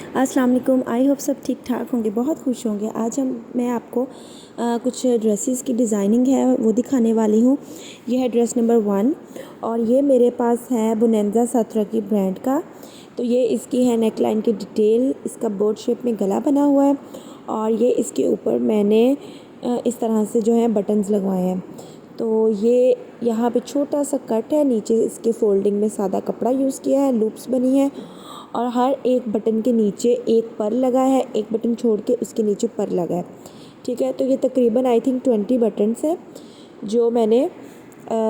अस्सलाम वालेकुम। I hope सब ठीक ठाक होंगे, बहुत खुश होंगे। आज मैं आपको कुछ ड्रेसेस की डिज़ाइनिंग है वो दिखाने वाली हूँ। ये है ड्रेस नंबर 1 और ये मेरे पास है बोनेंजा सत्रा की ब्रांड का। तो ये इसकी है नेक लाइन की डिटेल, इसका बोर्ड शेप में गला बना हुआ है और ये इसके ऊपर मैंने इस तरह से जो है बटन्स लगवाए हैं। तो ये यहाँ पे छोटा सा कट है, नीचे इसके फोल्डिंग में सादा कपड़ा यूज़ किया है, लूप्स बनी है और हर एक बटन के नीचे एक पर लगा है, एक बटन छोड़ के उसके नीचे पर लगा है। ठीक है, तो ये तकरीबन आई थिंक 20 बटन्स हैं जो मैंने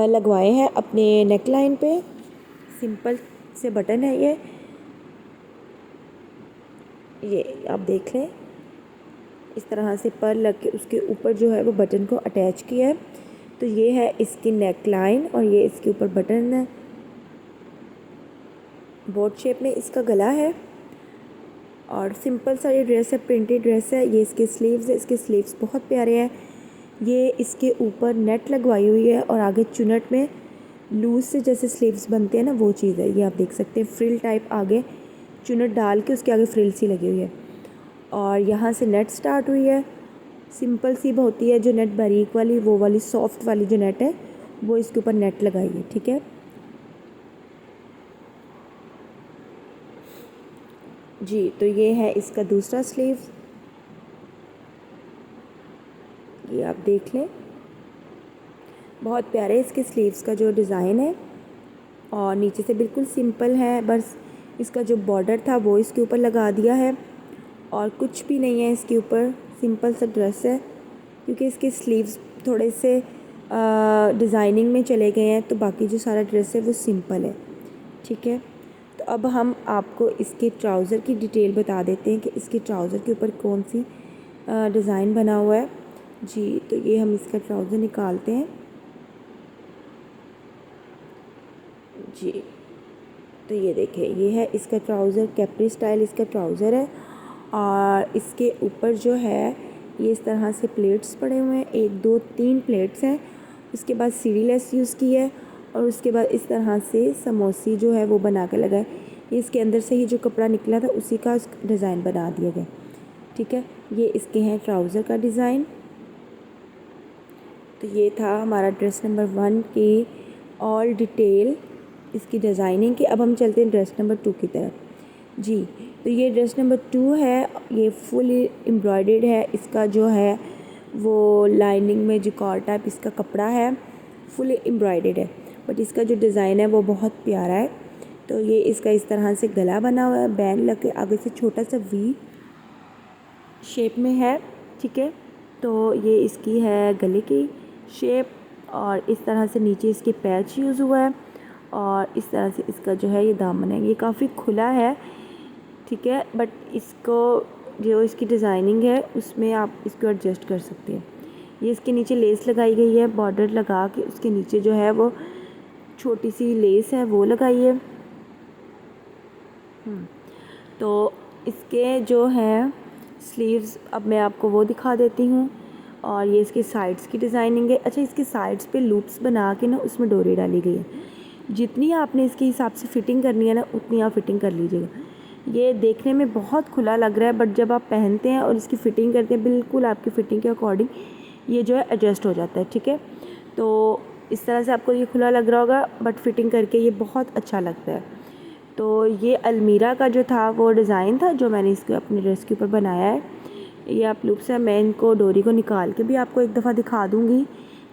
लगवाए हैं अपने नेक लाइन पे। सिंपल से बटन है ये आप देख लें, इस तरह से पर लग के उसके ऊपर जो है वो बटन को अटैच किया है। तो ये है इसकी नेक लाइन और ये इसके ऊपर बटन है, बोर्ड शेप में इसका गला है और सिंपल सा ये ड्रेस है, प्रिंटेड ड्रेस है। ये इसके स्लीव्स है, इसके स्लीव्स बहुत प्यारे हैं। ये इसके ऊपर नेट लगवाई हुई है और आगे चुनट में लूज से जैसे स्लीव्स बनते हैं ना, वो चीज़ है। ये आप देख सकते हैं, फ्रिल टाइप आगे चुनट डाल के उसके आगे फ्रिल सी लगी हुई है और यहाँ से नेट स्टार्ट हुई है। सिंपल सी होती है जो नेट, बारीक वाली, वो वाली सॉफ्ट वाली जो नेट है वो इसके ऊपर नेट लगाई है। ठीक है जी, तो ये है इसका दूसरा स्लीव, ये आप देख लें, बहुत प्यारे इसके स्लीव्स का जो डिज़ाइन है और नीचे से बिल्कुल सिंपल है। बस इसका जो बॉर्डर था वो इसके ऊपर लगा दिया है और कुछ भी नहीं है इसके ऊपर, सिंपल सा ड्रेस है। क्योंकि इसके स्लीव्स थोड़े से डिज़ाइनिंग में चले गए हैं तो बाकी जो सारा ड्रेस है वो सिंपल है। ठीक है, तो अब हम आपको इसके ट्राउज़र की डिटेल बता देते हैं कि इसके ट्राउज़र के ऊपर कौन सी डिज़ाइन बना हुआ है। जी, तो ये हम इसका ट्राउज़र निकालते हैं। जी, तो ये देखिए, ये है इसका ट्राउज़र, कैप्री स्टाइल इसका ट्राउज़र है और इसके ऊपर जो है ये इस तरह से प्लेट्स पड़े हुए हैं, 1 2 3 प्लेट्स हैं। उसके बाद सीढ़ी लेस यूज़ की है और उसके बाद इस तरह से समोसी जो है वो बना के लगाए। ये इसके अंदर से ही जो कपड़ा निकला था उसी का डिज़ाइन बना दिया गया। ठीक है, ये इसके हैं ट्राउज़र का डिज़ाइन। तो ये था हमारा ड्रेस नंबर 1 की ऑल डिटेल इसकी डिज़ाइनिंग की। अब हम चलते हैं ड्रेस नंबर 2 की तरफ। जी, तो ये ड्रेस नंबर 2 है, ये फुली एम्ब्रॉयडर्ड है। इसका जो है वो लाइनिंग में जिकॉर टाइप इसका कपड़ा है, फुली एम्ब्रॉयडर्ड है, बट इसका जो डिज़ाइन है वो बहुत प्यारा है। तो ये इसका इस तरह से गला बना हुआ है, बैंड लग के आगे से छोटा सा वी शेप में है। ठीक है, तो ये इसकी है गले की शेप और इस तरह से नीचे इसके पैच यूज़ हुआ है और इस तरह से इसका जो है ये दामन है, ये काफ़ी खुला है। ठीक है, बट इसको जो इसकी डिज़ाइनिंग है उसमें आप इसको एडजस्ट कर सकते हैं। ये इसके नीचे लेस लगाई गई है, बॉर्डर लगा के उसके नीचे जो है वो छोटी सी लेस है वो लगाई है। तो इसके जो है स्लीव्स अब मैं आपको वो दिखा देती हूँ और ये इसकी साइड्स की डिज़ाइनिंग है। अच्छा, इसकी साइड्स पे लूप्स बना के ना उसमें डोरी डाली गई है। जितनी आपने इसके हिसाब से फ़िटिंग करनी है ना उतनी आप फ़िटिंग कर लीजिएगा। ये देखने में बहुत खुला लग रहा है बट जब आप पहनते हैं और इसकी फ़िटिंग करते हैं बिल्कुल आपकी फ़िटिंग के अकॉर्डिंग ये जो है एडजस्ट हो जाता है। ठीक है, तो इस तरह से आपको ये खुला लग रहा होगा बट फ़िटिंग करके ये बहुत अच्छा लगता है। तो ये अलमीरा का जो था वो डिज़ाइन था जो मैंने इसके अपने ड्रेस के ऊपर बनाया है। ये आप लूप्स है, मैं इनको डोरी को निकाल के भी आपको एक दफ़ा दिखा दूँगी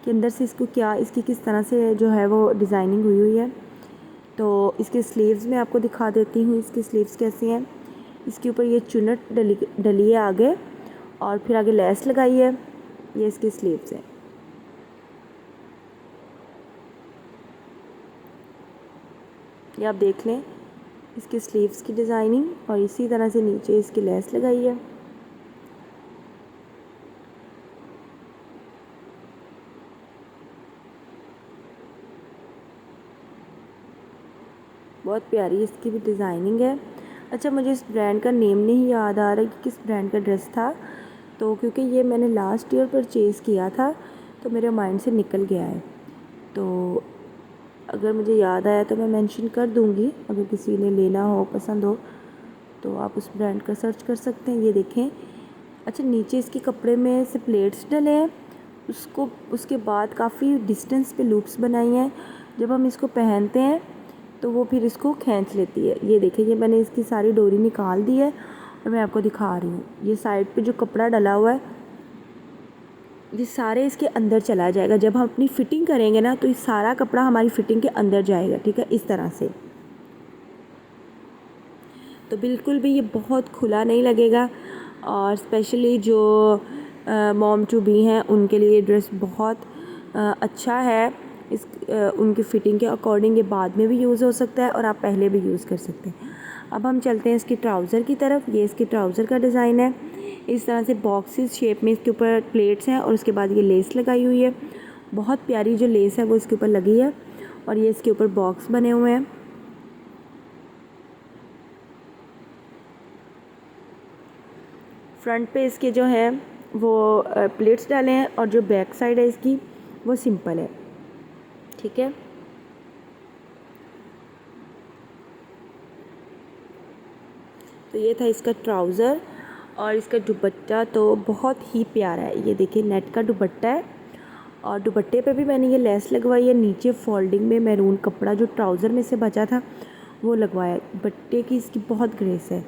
कि अंदर से इसको क्या, इसकी किस तरह से जो है वो डिज़ाइनिंग हुई हुई है। तो इसके स्लीव्स में आपको दिखा देती हूँ, इसके स्लीव्स कैसी हैं। इसके ऊपर ये चुनट डली है आगे और फिर आगे लेस लगाई है। ये इसके स्लीव्स हैं। ये आप देख लें इसके स्लीव्स की डिज़ाइनिंग और इसी तरह से नीचे इसकी लेस लगाई है। बहुत प्यारी इसकी भी डिज़ाइनिंग है। अच्छा, मुझे इस ब्रांड का नेम नहीं याद आ रहा कि किस ब्रांड का ड्रेस था, तो क्योंकि ये मैंने लास्ट ईयर परचेज़ किया था तो मेरे माइंड से निकल गया है। तो अगर मुझे याद आया तो मैं मेंशन कर दूँगी, अगर किसी ने लेना हो, पसंद हो तो आप उस ब्रांड का सर्च कर सकते हैं। ये देखें। अच्छा, नीचे इसके कपड़े में से प्लेट्स डले हैं, उसके बाद काफ़ी डिस्टेंस पे लूप्स बनाई हैं। जब हम इसको पहनते हैं तो वो फिर इसको खींच लेती है। ये देखिए, ये मैंने इसकी सारी डोरी निकाल दी है और मैं आपको दिखा रही हूँ। ये साइड पे जो कपड़ा डला हुआ है ये सारे इसके अंदर चला जाएगा। जब हम अपनी फ़िटिंग करेंगे ना तो ये सारा कपड़ा हमारी फ़िटिंग के अंदर जाएगा, ठीक है, इस तरह से। तो बिल्कुल भी ये बहुत खुला नहीं लगेगा। और स्पेशली जो मॉम टू बी हैं उनके लिए ड्रेस बहुत अच्छा है। उनकी फ़िटिंग के अकॉर्डिंग ये बाद में भी यूज़ हो सकता है और आप पहले भी यूज़ कर सकते हैं। अब हम चलते हैं इसकी ट्राउज़र की तरफ। ये इसके ट्राउज़र का डिज़ाइन है। इस तरह से बॉक्सेस शेप में इसके ऊपर प्लेट्स हैं और उसके बाद ये लेस लगाई हुई है। बहुत प्यारी जो लेस है वो इसके ऊपर लगी है और ये इसके ऊपर बॉक्स बने हुए हैं। फ्रंट पे इसके जो है वो प्लेट्स डाले हैं और जो बैक साइड है इसकी वो सिंपल है, ठीक है। तो ये था इसका ट्राउज़र और इसका दुपट्टा तो बहुत ही प्यारा है। ये देखिए, नेट का दुपट्टा है और दुपट्टे पे भी मैंने ये लेस लगवाई है। नीचे फोल्डिंग में मैरून कपड़ा जो ट्राउज़र में से बचा था वो लगवाया। दुपट्टे की इसकी बहुत ग्रेस है।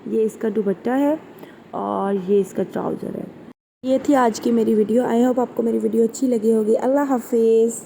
ये इसका दुपट्टा है और ये इसका ट्राउज़र है। ये थी आज की मेरी वीडियो। आई होप आपको मेरी वीडियो अच्छी लगी होगी। अल्लाह हाफिज़।